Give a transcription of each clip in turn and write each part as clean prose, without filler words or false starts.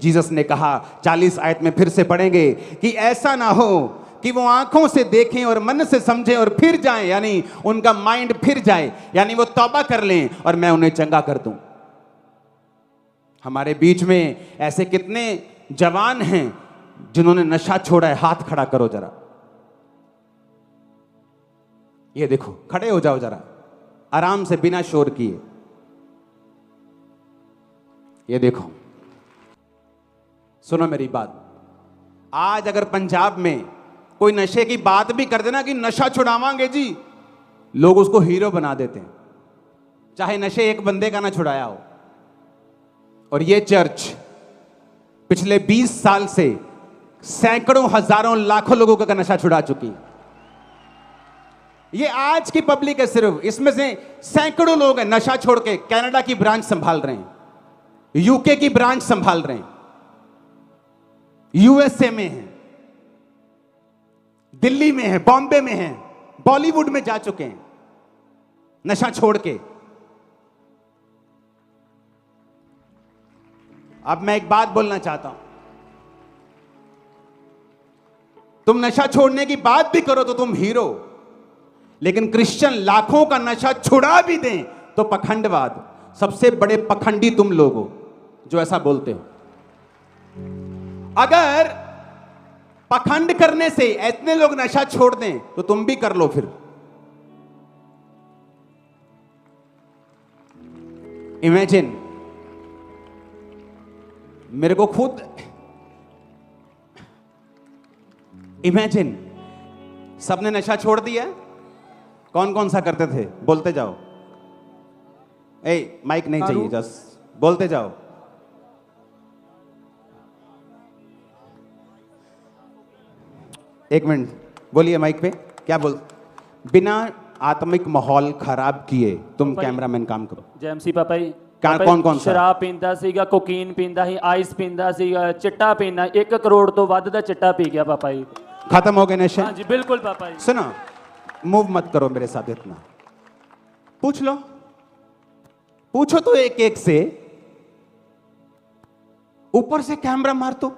Jesus ने कहा 40 आयत में फिर से पढ़ेंगे कि ऐसा ना हो कि वो आंखों से देखें और मन से समझें और फिर जाएं, यानी उनका माइंड फिर जाए, यानी वो तौबा कर लें और मैं उन्हें चंगा कर दूं। हमारे बीच में ऐसे कितने जवान हैं जिन्होंने नशा छोड़ा है? हाथ खड़ा करो जरा। ये देखो, खड़े हो जाओ जरा आराम से बिना शोर किए। ये देखो, सुनो मेरी बात। आज अगर पंजाब में कोई नशे की बात भी कर देना कि नशा छुड़ावांगे जी, लोग उसको हीरो बना देते हैं, चाहे नशे एक बंदे का ना छुड़ाया हो। और ये चर्च पिछले 20 साल से सैकड़ों हजारों लाखों लोगों का नशा छुड़ा चुकी। ये आज की पब्लिक है सिर्फ, इसमें से सैकड़ों लोग हैं नशा छोड़ के कनाडा की ब्रांच संभाल रहे हैं, यूके की ब्रांच संभाल रहे हैं, यूएसए में हैं, दिल्ली में हैं, बॉम्बे में हैं, बॉलीवुड में जा चुके हैं नशा छोड़ के। अब मैं एक बात बोलना चाहता हूं, तुम नशा छोड़ने की बात भी करो तो तुम हीरो, लेकिन क्रिश्चियन लाखों का नशा छुड़ा भी दें तो पखंडवाद। सबसे बड़े पखंडी तुम लोग हो जो ऐसा बोलते हो। अगर पखंड करने से इतने लोग नशा छोड़ दें तो तुम भी कर लो फिर। इमेजिन, मेरे को खुद इमेजिन, सबने नशा छोड़ दिया। कौन कौन सा करते थे? बोलते जाओ। माइक नहीं चाहिए, जस्ट बोलते जाओ। एक मिनट बोलिए माइक पे, क्या बोल। बिना आत्मिक माहौल खराब किए तुम कैमरामैन काम करो। जेएमसी पापा जी, कौन कौन सा? शराब पींदा सीगा, कोकीन पींदा ही, आइस पींदा सीगा, चिट्टा पींदा। 1 करोड़ तो ਵੱਧ ਦਾ चिट्टा पी गया पापा जी। खत्म हो गए नशे? हाँ जी बिल्कुल पापा जी। सुनो, मूव मत करो मेरे साथ इतना। पूछ लो, पूछो तो एक एक से। ऊपर से कैमरा मार, तो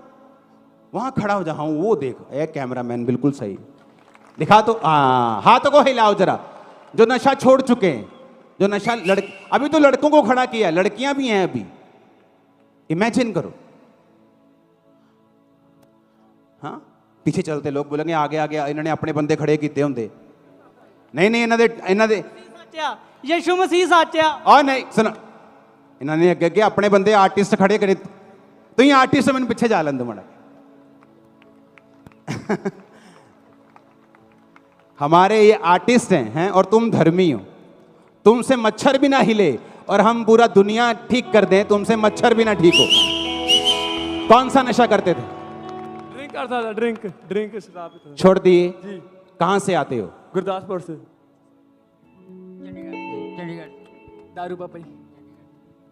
वहां खड़ा हो जा। हाँ वो देख, एक कैमरामैन बिल्कुल सही दिखा। तो हाथों को हिलाओ जरा जो नशा छोड़ चुके हैं, जो नशा अभी तो लड़कों को खड़ा किया, लड़कियां भी हैं अभी। इमेजिन करो। हाँ, पीछे चलते लोग बोलेंगे आगे आगे इन्होंने अपने बंदे खड़े किए होंगे। नहीं नहीं, इन्होंने यीशु मसीह साचा। और नहीं सुनो, इन्होंने अगे अगे अपने बंदे आर्टिस्ट खड़े करे। तो ये आर्टिस्ट मैंने पीछे जा लेंदे माड़ा। हमारे ये आर्टिस्ट हैं और तुम धर्मी हो। तुमसे मच्छर भी ना हिले और हम पूरा दुनिया ठीक कर दें, तुमसे मच्छर भी ना ठीक हो। कौन सा नशा करते थे? ड्रिंक करता था, ड्रिंक शराब छोड़ दिए जी। कहां से आते हो? गुरदासपुर से। दारू पापा जी,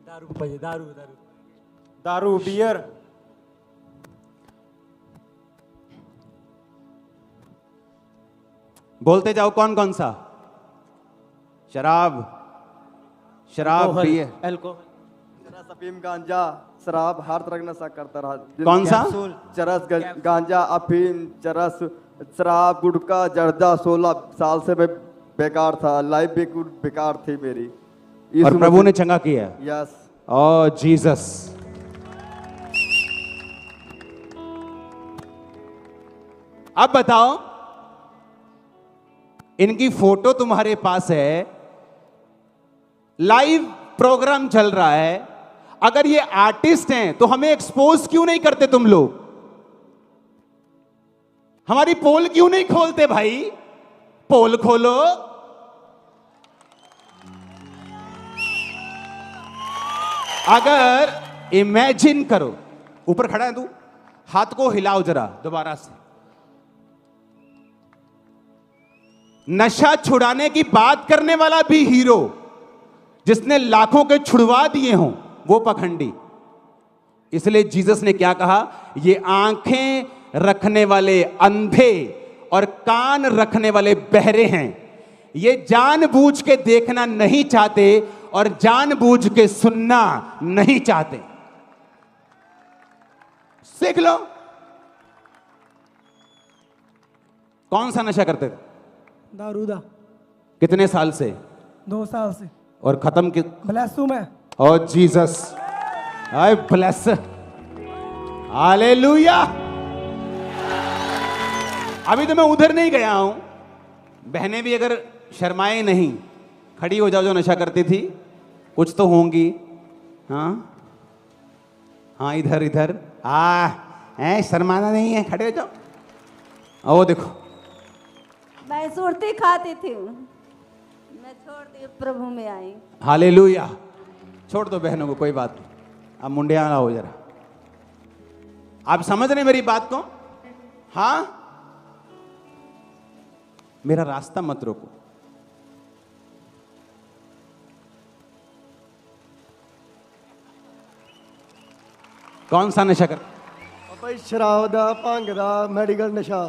दारू पापा जी, दारू दारू दारू, बियर। बोलते जाओ कौन कौन सा? शराब, बियर, अल्कोहल, चरस, अफीम, गांजा, शराब, हर तरह का नशा करता रहा। कौन सा? चरस, गांजा, अफीम, चरस, शराब, गुटखा, जर्दा। 16 साल से मैं बेकार था, लाइफ भी बेकार थी मेरी। और प्रभु ने चंगा किया। यस। ओ जीसस। अब बताओ, इनकी फोटो तुम्हारे पास है, लाइव प्रोग्राम चल रहा है। अगर ये आर्टिस्ट हैं तो हमें एक्सपोज क्यों नहीं करते तुम लोग? हमारी पोल क्यों नहीं खोलते भाई? पोल खोलो। अगर इमेजिन करो, ऊपर खड़ा है तू, हाथ को हिलाओ जरा दोबारा से। नशा छुड़ाने की बात करने वाला भी हीरो, जिसने लाखों के छुड़वा दिए हों, वो पखंडी। इसलिए जीसस ने क्या कहा? ये आंखें रखने वाले अंधे और कान रखने वाले बहरे हैं। ये जानबूझ के देखना नहीं चाहते और जानबूझ के सुनना नहीं चाहते। सीख लो। कौन सा नशा करते थे? दारूदा। कितने साल से? 2 साल से। और खत्म कि? ब्लेसू में। ओ जीसस, आई ब्लेस, हालेलुया। अभी तो मैं उधर नहीं गया हूं। बहनें भी अगर शर्माए नहीं, खड़ी हो जाओ जो नशा करती थी, कुछ तो होंगी। हाँ हाँ, इधर इधर शर्माना नहीं है, खड़े हो जाओ। ओ देखो, मैं सुरती खाती थी, मैं छोड़ दी, प्रभु में आई। हालेलुया। छोड़ दो बहनों को, कोई बात नहीं। अब मुंडिया ना हो जरा। आप समझ रहे मेरी बात को? हाँ, मेरा रास्ता मत रोको। कौन सा नशा कर? भाई शराब दा, भंग दा, मेडिकल नशा।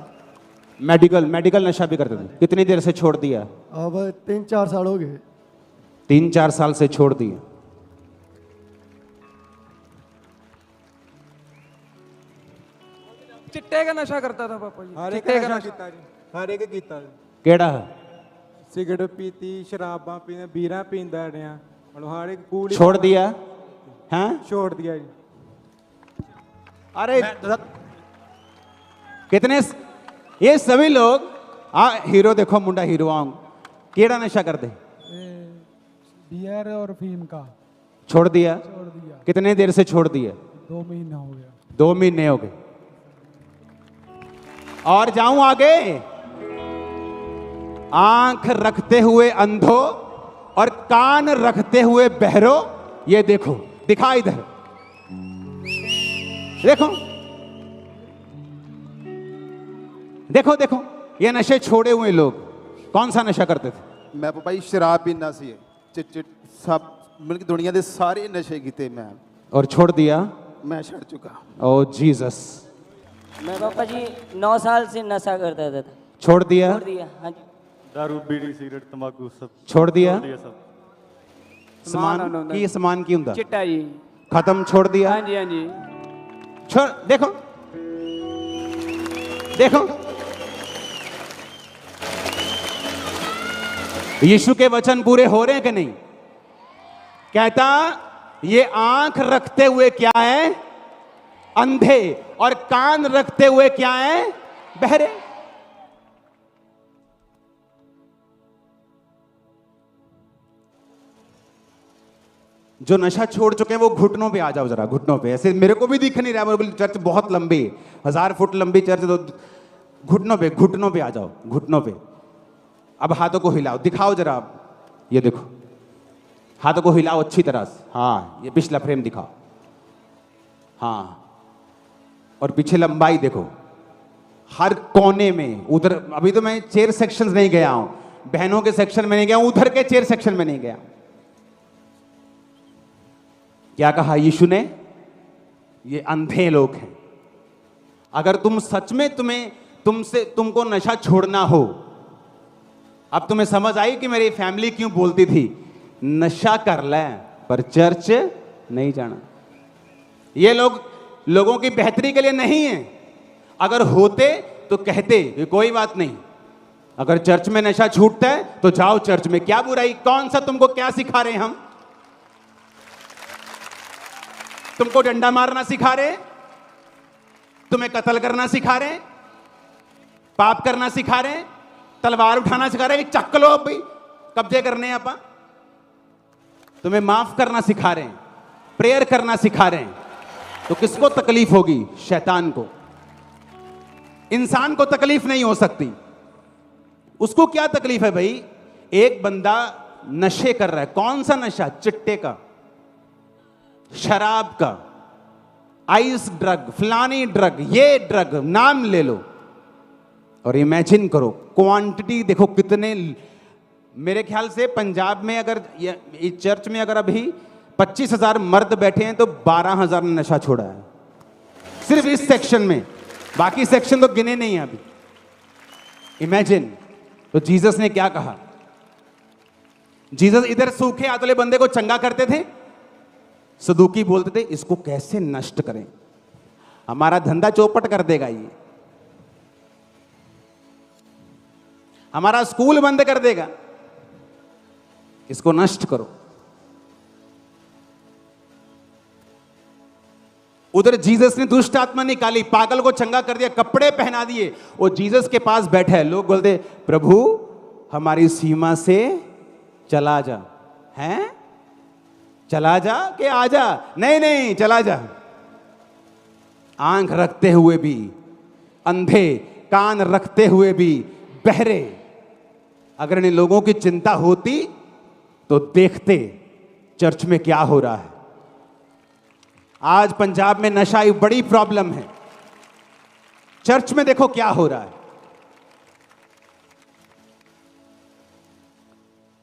मेडिकल नशा भी करते थे? कितनी देर से छोड़ दिया? अब 3-4 साल हो गए। 3-4 साल से छोड़ दिया। चिट्टे का नशा करता था पापा जी। हर एक चिट्टे का नशा नशा। ਕੀਤਾ ਜੀ, ਹਰ ਇੱਕ ਕੀਤਾ ਜੀ। केड़ा? ਸਿਗਰਟ ਪੀਤੀ, ਸ਼ਰਾਬਾਂ ਪੀਂਦੇ, ਬੀਰਾਂ ਪੀਂਦਾ ਰਿਹਾ। ਹੁਣ ਹਰ ਇੱਕ ਕੂੜ ਹੀ छोड़ दिया? हाँ, छोड़ दिया जी। अरे कितने ये सभी लोग हीरो देखो, मुंडा हीरो आऊं। केड़ा नशा करते? बियर और फीम का। छोड़ दिया? छोड़ दिया। कितने देर से छोड़ दिया? 2 महीना हो गया। 2 महीने हो गए। और जाऊं आगे? आंख रखते हुए अंधो और कान रखते हुए बहरो, ये देखो, दिखा इधर, देखो देखो देखो, ये नशे छोड़े हुए लोग कौन सा नशा करते थे? मैं पापा जी शराब पीना सी, चिट सब मतलब कि दुनिया के सारे नशे किए मैं, और छोड़ दिया? मैं छड़ चुका। ओ जीसस। मैं पापा जी 9 साल से नशा करता था। छोड़ दिया? छोड़ दिया, हाँ जी। दारू, बीड़ी, सिगरेट, तंबाकू सब छोड़ दिया? सब। समान की समान की हुंदा? चिट्टा जी। खत्म, छोड़ दिया? हाँ जी, हाँ जी। छोड़, देखो देखो, यीशु के वचन पूरे हो रहे हैं कि नहीं? कहता ये आंख रखते हुए क्या है? अंधे, और कान रखते हुए क्या है? बहरे। जो नशा छोड़ चुके हैं वो घुटनों पे आ जाओ जरा, घुटनों पे। ऐसे मेरे को भी दिख नहीं रहा है, बोले चर्च बहुत लंबी है, 1000 फुट लंबी चर्च, तो घुटनों पे आ जाओ, घुटनों पे। अब हाथों को हिलाओ, दिखाओ जरा आप, ये देखो, हाथों को हिलाओ अच्छी तरह से। हाँ, ये पिछला फ्रेम दिखाओ। हाँ, और पीछे लंबाई देखो, हर कोने में। उधर अभी तो मैं चेयर सेक्शन नहीं गया हूं, बहनों के सेक्शन में नहीं गया हूं, उधर के चेयर सेक्शन में नहीं गया। क्या कहा यीशु ने? ये अंधे लोग हैं। अगर तुम सच में तुमको नशा छोड़ना हो, अब तुम्हें समझ आई कि मेरी फैमिली क्यों बोलती थी नशा कर ले पर चर्च नहीं जाना। ये लोगों की बेहतरी के लिए नहीं है। अगर होते तो कहते कि कोई बात नहीं, अगर चर्च में नशा छूटता है तो जाओ चर्च में, क्या बुराई? कौन सा तुमको क्या सिखा रहे हैं हम? तुमको डंडा मारना सिखा रहे? तुम्हें कत्ल करना सिखा रहे? पाप करना सिखा रहे? तलवार उठाना सिखा रहे? चक लो अब भाई, कब्जे करने हैं आपा। तुम्हें माफ करना सिखा रहे हैं, प्रेयर करना सिखा रहे हैं, तो किसको तकलीफ होगी? शैतान को। इंसान को तकलीफ नहीं हो सकती। उसको क्या तकलीफ है भाई? एक बंदा नशे कर रहा है, कौन सा नशा? चिट्टे का, शराब का, आइस ड्रग, फलानी ड्रग, ये ड्रग, नाम ले लो और इमेजिन करो क्वांटिटी देखो कितने। मेरे ख्याल से पंजाब में अगर इस चर्च में अगर अभी 25,000 मर्द बैठे हैं तो 12,000 ने नशा छोड़ा है सिर्फ इस सेक्शन में, बाकी सेक्शन तो गिने नहीं है अभी। इमेजिन। तो जीसस ने क्या कहा? जीसस इधर सूखे हाथ वाले बंदे को चंगा करते थे, सदूकी बोलते थे इसको कैसे नष्ट करें। हमारा धंधा चौपट कर देगा ये, हमारा स्कूल बंद कर देगा। इसको नष्ट करो। उधर जीसस ने दुष्ट आत्मा निकाली, पागल को चंगा कर दिया, कपड़े पहना दिए। वो जीसस के पास बैठा है, लोग बोलते प्रभु हमारी सीमा से चला जा। हैं? चला जा कि आ जा? नहीं नहीं, चला जा। आंख रखते हुए भी अंधे, कान रखते हुए भी बहरे। अगर इन लोगों की चिंता होती तो देखते चर्च में क्या हो रहा है। आज पंजाब में नशा एक बड़ी प्रॉब्लम है। चर्च में देखो क्या हो रहा है।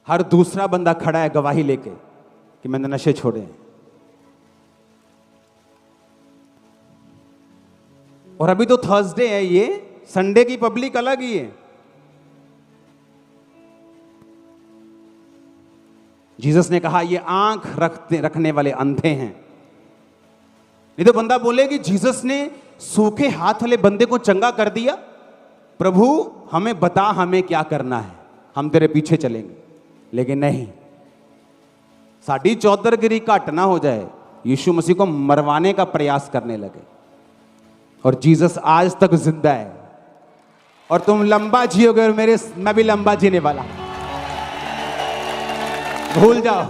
हर दूसरा बंदा खड़ा है गवाही लेके कि मैंने नशे छोड़े हैं। और अभी तो थर्सडे है, ये संडे की पब्लिक अलग ही है। जीसस ने कहा ये आंख रखने वाले अंधे हैं। नहीं तो बंदा बोले कि जीसस ने सूखे हाथ वाले बंदे को चंगा कर दिया, प्रभु हमें बता हमें क्या करना है, हम तेरे पीछे चलेंगे। लेकिन नहीं, साड़ी चौधरगिरी घट ना हो जाए, यीशु मसीह को मरवाने का प्रयास करने लगे। और जीसस आज तक जिंदा है। और तुम लंबा जियोगे और मैं भी लंबा जीने वाला। भूल जाओ,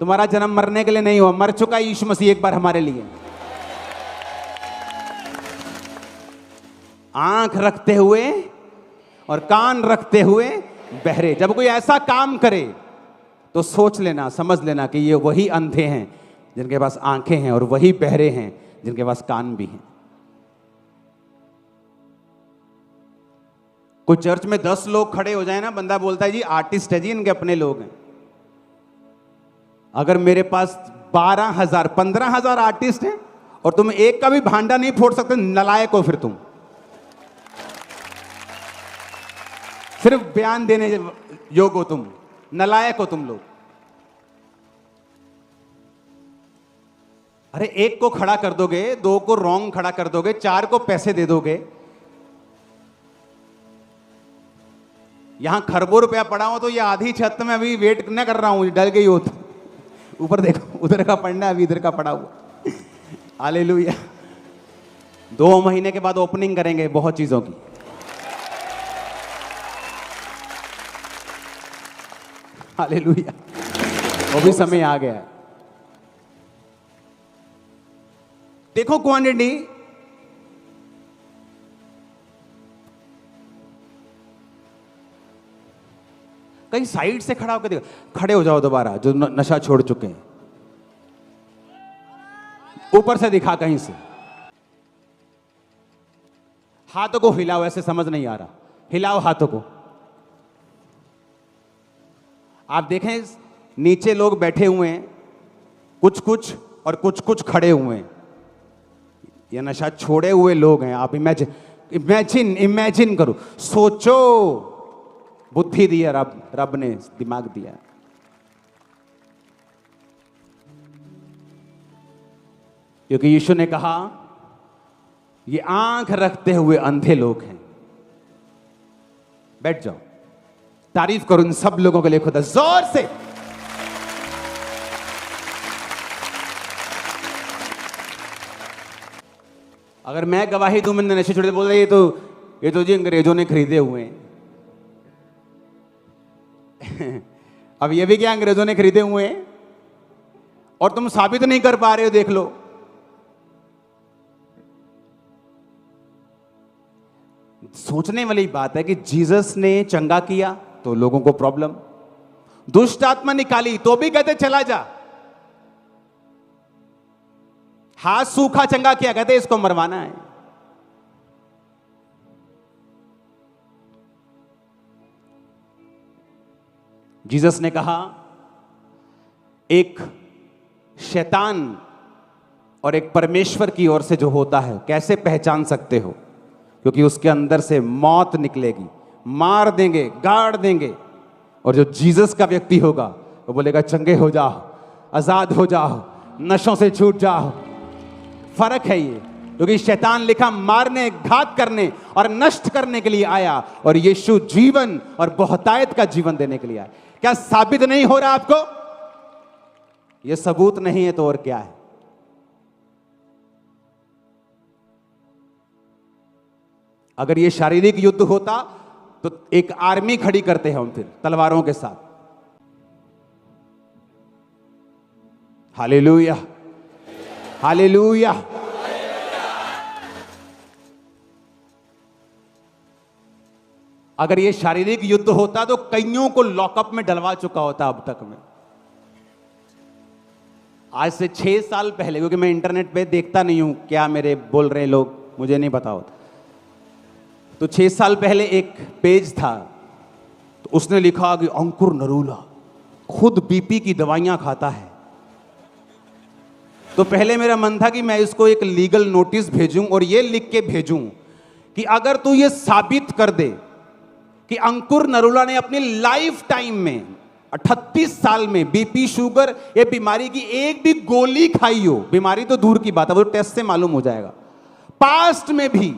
तुम्हारा जन्म मरने के लिए नहीं हुआ, मर चुका यीशु मसीह एक बार हमारे लिए। आंख रखते हुए और कान रखते हुए बहरे। जब कोई ऐसा काम करे तो सोच लेना, समझ लेना कि ये वही अंधे हैं जिनके पास आंखें हैं, और वही बहरे हैं जिनके पास कान भी हैं। कोई चर्च में 10 लोग खड़े हो जाए ना, बंदा बोलता है जी आर्टिस्ट है जी, इनके अपने लोग हैं। अगर मेरे पास 12,000 15,000 आर्टिस्ट हैं और तुम एक का भी भांडा नहीं फोड़ सकते, नलायक हो फिर तुम। सिर्फ बयान देने योग हो तुम, नलायक हो तुम लोग। अरे एक को खड़ा कर दोगे, 2 को रॉन्ग खड़ा कर दोगे, 4 को पैसे दे दोगे। यहां खरबों रुपया पड़ा हो तो ये आधी छत में अभी वेट न कर रहा हूं, डल गई हो तो ऊपर देखो, उधर का पढ़ना है, अभी इधर का पड़ा हुआ। हालेलुया। 2 महीने के बाद ओपनिंग करेंगे बहुत चीजों की। हालेलुया, वो भी समय आ गया है। देखो क्वांटिटी, कहीं साइड से खड़ा होकर देखो। खड़े हो जाओ दोबारा जो नशा छोड़ चुके हैं। ऊपर से दिखा कहीं से। हाथों को हिलाओ, ऐसे समझ नहीं आ रहा, हिलाओ हाथों को। आप देखें नीचे लोग बैठे हुए हैं, कुछ कुछ और कुछ कुछ खड़े हुए हैं। ये नशा छोड़े हुए लोग हैं। आप इमेजिन करो, सोचो। बुद्धि दी है रब ने, दिमाग दिया। क्योंकि यीशु ने कहा ये आंख रखते हुए अंधे लोग हैं। बैठ जाओ, तारीफ करो इन सब लोगों के लिए खुदा, जोर से। अगर मैं गवाही दूं मैंने नशे छोड़े, बोल रहे ये तो जी अंग्रेजों ने खरीदे हुए हैं। अब ये भी क्या अंग्रेजों ने खरीदे हुए हैं, और तुम साबित नहीं कर पा रहे हो। देख लो, सोचने वाली बात है कि जीसस ने चंगा किया तो लोगों को प्रॉब्लम, दुष्ट आत्मा निकाली तो भी कहते चला जा, हाथ सूखा चंगा किया कहते इसको मरवाना है। जीसस ने कहा एक शैतान और एक परमेश्वर की ओर से जो होता है कैसे पहचान सकते हो? क्योंकि उसके अंदर से मौत निकलेगी, मार देंगे, गाड़ देंगे। और जो जीसस का व्यक्ति होगा वो बोलेगा चंगे हो जाओ, आजाद हो जाओ, नशों से छूट जाओ। फर्क है ये। क्योंकि शैतान लिखा मारने, घात करने और नष्ट करने के लिए आया, और यीशु जीवन और बहुतायत का जीवन देने के लिए आया। क्या साबित नहीं हो रहा आपको? यह सबूत नहीं है तो और क्या है? अगर यह शारीरिक युद्ध होता तो एक आर्मी खड़ी करते हैं हम फिर तलवारों के साथ। Hallelujah, hallelujah. अगर यह शारीरिक युद्ध होता तो कईयों को लॉकअप में डलवा चुका होता अब तक में। आज से 6 साल पहले, क्योंकि मैं इंटरनेट पे देखता नहीं हूं क्या मेरे बोल रहे लोग, मुझे नहीं पता होता, तो 6 साल पहले एक पेज था, तो उसने लिखा कि अंकुर नरूला खुद बीपी की दवाइयां खाता है। तो पहले मेरा मन था कि मैं इसको एक लीगल नोटिस भेजूं और ये लिख के भेजूं कि अगर तू ये साबित कर दे कि अंकुर नरूला ने अपनी लाइफ टाइम में 38 साल में बीपी, शुगर, ये बीमारी की एक भी गोली खाई हो, बीमारी तो दूर की बात है, वो टेस्ट से मालूम हो जाएगा, पास्ट में भी,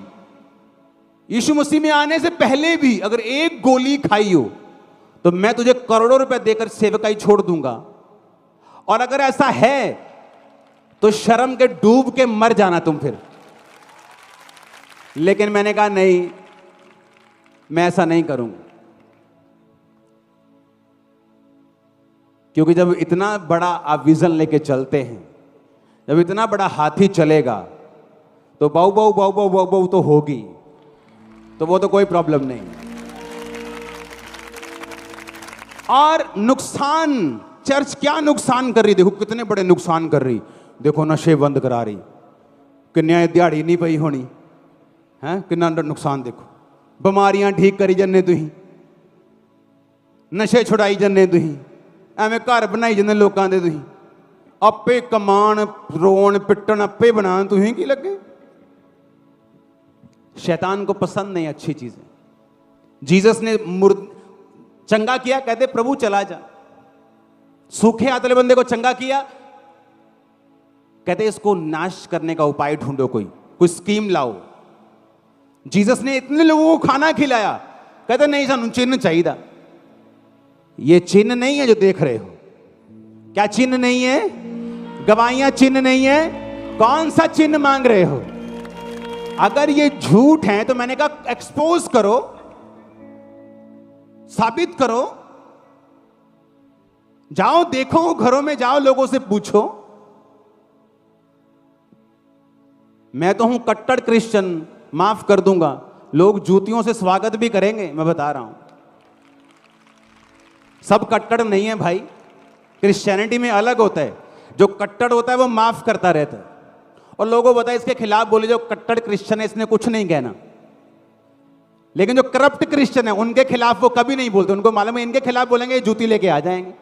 यीशु मसीह में आने से पहले भी अगर एक गोली खाई हो, तो मैं तुझे करोड़ों रुपए देकर सेवकाई छोड़ दूंगा। और अगर ऐसा है तो शर्म के डूब के मर जाना तुम फिर। लेकिन मैंने कहा नहीं, मैं ऐसा नहीं करूंगा, क्योंकि जब इतना बड़ा आप विजन लेके चलते हैं, जब इतना बड़ा हाथी चलेगा तो बाऊ बाऊ बाऊ बाऊ बाऊ बाऊ तो होगी, तो वो तो कोई प्रॉब्लम नहीं। और नुकसान, चर्च क्या नुकसान कर रही, देखो कितने बड़े नुकसान कर रही। देखो नशे बंद करा रही, किन्या दिहाड़ी नहीं पई होनी है, किन्ना नुकसान देखो, बीमारियां ठीक करी जन्ने तुही, नशे छुड़ाई जन्ने तुही, एवें घर बनाई जन्ने लोगों दे तुही, आपे कमान रोन पिटन आपे बनान तुही की लगे। शैतान को पसंद नहीं अच्छी चीजें। जीसस ने चंगा किया, कहते प्रभु चला जा। सूखे आतले बंदे को चंगा किया, कहते इसको नाश करने का उपाय ढूंढो, कोई स्कीम लाओ। जीसस ने इतने लोगों को खाना खिलाया, कहते नहीं सानू चिन्ह चाहिए। ये चिन्ह नहीं है जो देख रहे हो। क्या चिन्ह नहीं है? गवाहियां चिन्ह नहीं है। कौन सा चिन्ह मांग रहे हो? अगर ये झूठ है तो मैंने कहा एक्सपोज करो, साबित करो, जाओ देखो, घरों में जाओ, लोगों से पूछो। मैं तो हूं कट्टर क्रिश्चियन, माफ कर दूंगा, लोग जूतियों से स्वागत भी करेंगे, मैं बता रहा हूं। सब कट्टर नहीं है भाई, क्रिश्चियनिटी में अलग होता है। जो कट्टर होता है वो माफ करता रहता है, और लोगों को बताया इसके खिलाफ बोले जो कट्टर क्रिश्चियन है इसने कुछ नहीं कहना। लेकिन जो करप्ट क्रिश्चियन है उनके खिलाफ वो कभी नहीं बोलते, उनको मालूम है इनके खिलाफ बोलेंगे जूती लेके आ जाएंगे।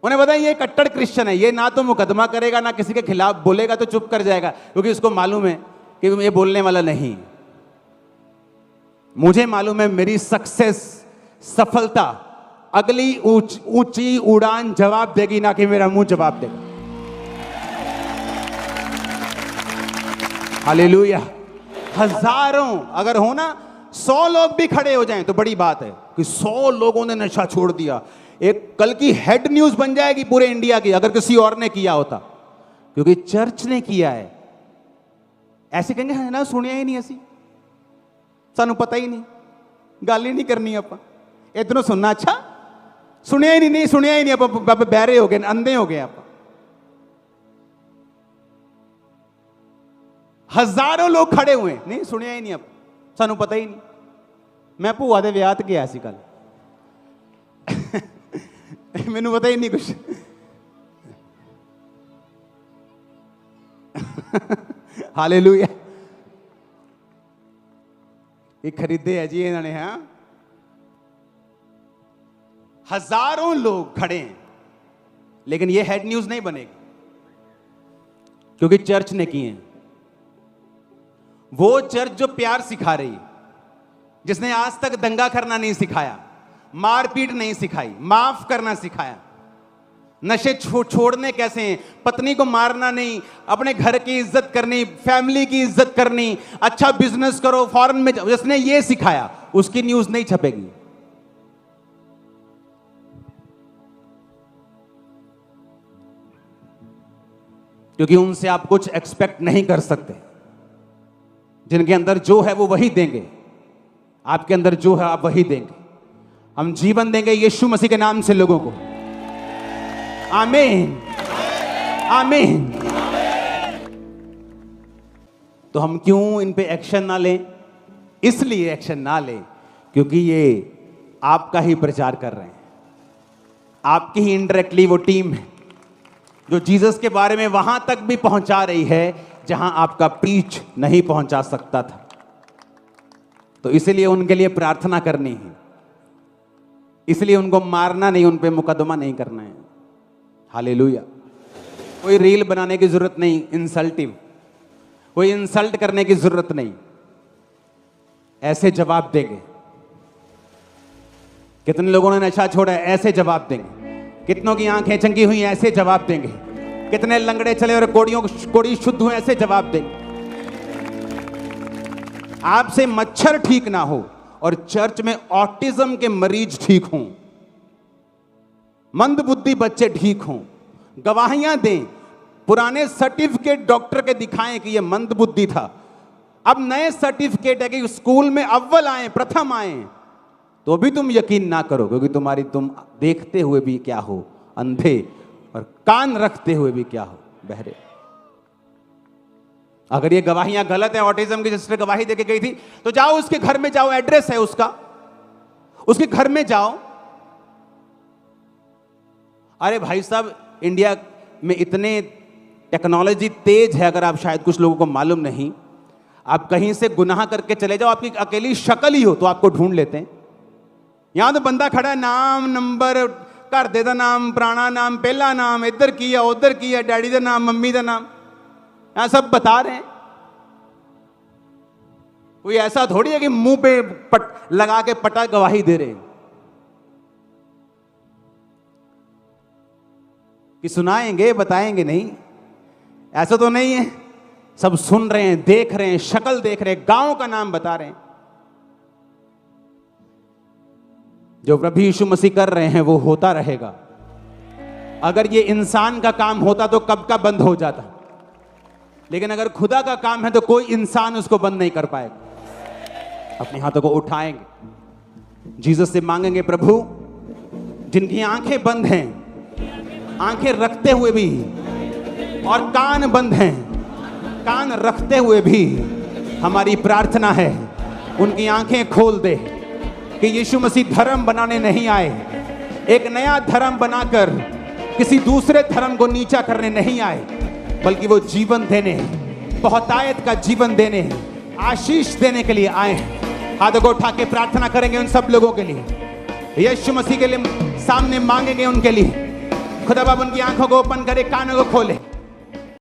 उन्हें बताया ये कट्टर क्रिश्चियन है, ये ना तो मुकदमा करेगा ना किसी के खिलाफ बोलेगा, तो चुप कर जाएगा, क्योंकि उसको मालूम है कि ये बोलने वाला नहीं। मुझे मालूम है मेरी सक्सेस, सफलता अगली ऊंची उड़ान जवाब देगी, ना कि मेरा मुंह जवाब देगा। हालेलुया। हजारों अगर हो ना, 100 लोग भी खड़े हो जाएं तो बड़ी बात है कि 100 लोगों ने नशा छोड़ दिया। एक कल की हेड न्यूज बन जाएगी पूरे इंडिया की, अगर किसी और ने किया होता, क्योंकि चर्च ने किया है। ऐसे कहेंगे है ना, सुनिया ही नहीं, ऐसी सानू पता ही नहीं, गल ही नहीं करनी, आप इधरों सुनना, अच्छा सुनिया ही नहीं, सुनिया ही नहीं, आप बहरे हो गए, अंधे हो गए आप। हजारों लोग खड़े हुए, नहीं सुनिया ही नहीं, आप सानू पता ही नहीं। मैं भूआ दे विआह ते गया सी कल, मैनू पता ही नहीं कुछ। हालेलुया। ये खरीदे है जी इन्होंने, हाँ। हजारों लोग खड़े हैं, लेकिन ये हेड न्यूज नहीं बनेगी, क्योंकि चर्च ने किए हैं। वो चर्च जो प्यार सिखा रही है, जिसने आज तक दंगा करना नहीं सिखाया, मारपीट नहीं सिखाई, माफ करना सिखाया, नशे छोड़ने कैसे हैं, पत्नी को मारना नहीं, अपने घर की इज्जत करनी, फैमिली की इज्जत करनी, अच्छा बिजनेस करो, फॉरेन में जाओ। जिसने ये सिखाया उसकी न्यूज नहीं छपेगी। क्योंकि उनसे आप कुछ एक्सपेक्ट नहीं कर सकते। जिनके अंदर जो है वो वही देंगे, आपके अंदर जो है आप वही देंगे। हम जीवन देंगे यीशु मसीह के नाम से लोगों को। आमीन, आमीन। तो हम क्यों इन पे एक्शन ना लें? इसलिए एक्शन ना लें क्योंकि ये आपका ही प्रचार कर रहे हैं, आपकी ही इनडायरेक्टली वो टीम है जो जीसस के बारे में वहां तक भी पहुंचा रही है जहां आपका प्रीच नहीं पहुंचा सकता था। तो इसलिए उनके लिए प्रार्थना करनी है, इसलिए उनको मारना नहीं, उन पे मुकदमा नहीं करना है। हालेलुया। कोई रील बनाने की जरूरत नहीं इंसल्टिव, कोई इंसल्ट करने की जरूरत नहीं। ऐसे जवाब देंगे। कितने लोगों ने नशा छोड़ा है? ऐसे जवाब देंगे। कितनों की आंखें चंगी हुई, ऐसे जवाब देंगे। कितने लंगड़े चले और कोड़ी शुद्ध हुए, ऐसे जवाब देंगे। आपसे मच्छर ठीक ना हो और चर्च में ऑटिज्म के मरीज ठीक हों, मंदबुद्धि बच्चे ठीक हों, गवाहियां दें, पुराने सर्टिफिकेट डॉक्टर के दिखाएं कि यह मंदबुद्धि था, अब नए सर्टिफिकेट है कि स्कूल में अव्वल आए, प्रथम आए, तो भी तुम यकीन ना करो क्योंकि तुम देखते हुए भी क्या हो, अंधे, और कान रखते हुए भी क्या हो, बहरे। अगर ये गवाहियां गलत है, ऑटिज्म की सिस्टर गवाही देके गई थी, तो जाओ उसके घर में जाओ, एड्रेस है उसका, उसके घर में जाओ। अरे भाई साहब, इंडिया में इतने टेक्नोलॉजी तेज है, अगर आप शायद कुछ लोगों को मालूम नहीं, आप कहीं से गुनाह करके चले जाओ, आपकी अकेली शक्ल ही हो तो आपको ढूंढ लेते हैं। यहां तो बंदा खड़ा है, नाम, नंबर, घर दे दा नाम, पुराना नाम, पहला नाम, इधर किया, उधर किया, डैडी का नाम, मम्मी का नाम, यहां सब बता रहे हैं। कोई ऐसा थोड़ी है कि मुंह पे लगा के पटा गवाही दे रहे हैं कि सुनाएंगे, बताएंगे नहीं, ऐसा तो नहीं है। सब सुन रहे हैं, देख रहे हैं, शक्ल देख रहे हैं, गांव का नाम बता रहे हैं। जो प्रभु यीशु मसीह कर रहे हैं वो होता रहेगा। अगर ये इंसान का काम होता तो कब का बंद हो जाता, लेकिन अगर खुदा का काम है तो कोई इंसान उसको बंद नहीं कर पाएगा। अपने हाथों को उठाएंगे, जीसस से मांगेंगे, प्रभु जिनकी आंखें बंद हैं, आंखें रखते हुए भी, और कान बंद हैं, कान रखते हुए भी, हमारी प्रार्थना है उनकी आंखें खोल दे कि यीशु मसीह धर्म बनाने नहीं आए, एक नया धर्म बनाकर किसी दूसरे धर्म को नीचा करने नहीं आए, बल्कि वो जीवन देने, बहुतायत का जीवन देने, आशीष देने के लिए आए हैं। हाथों को उठा के प्रार्थना करेंगे उन सब लोगों के लिए, यीशु मसीह के लिए सामने मांगेंगे उनके लिए। खुदा बाब उनकी आंखों को ओपन करे, कानों को खोले।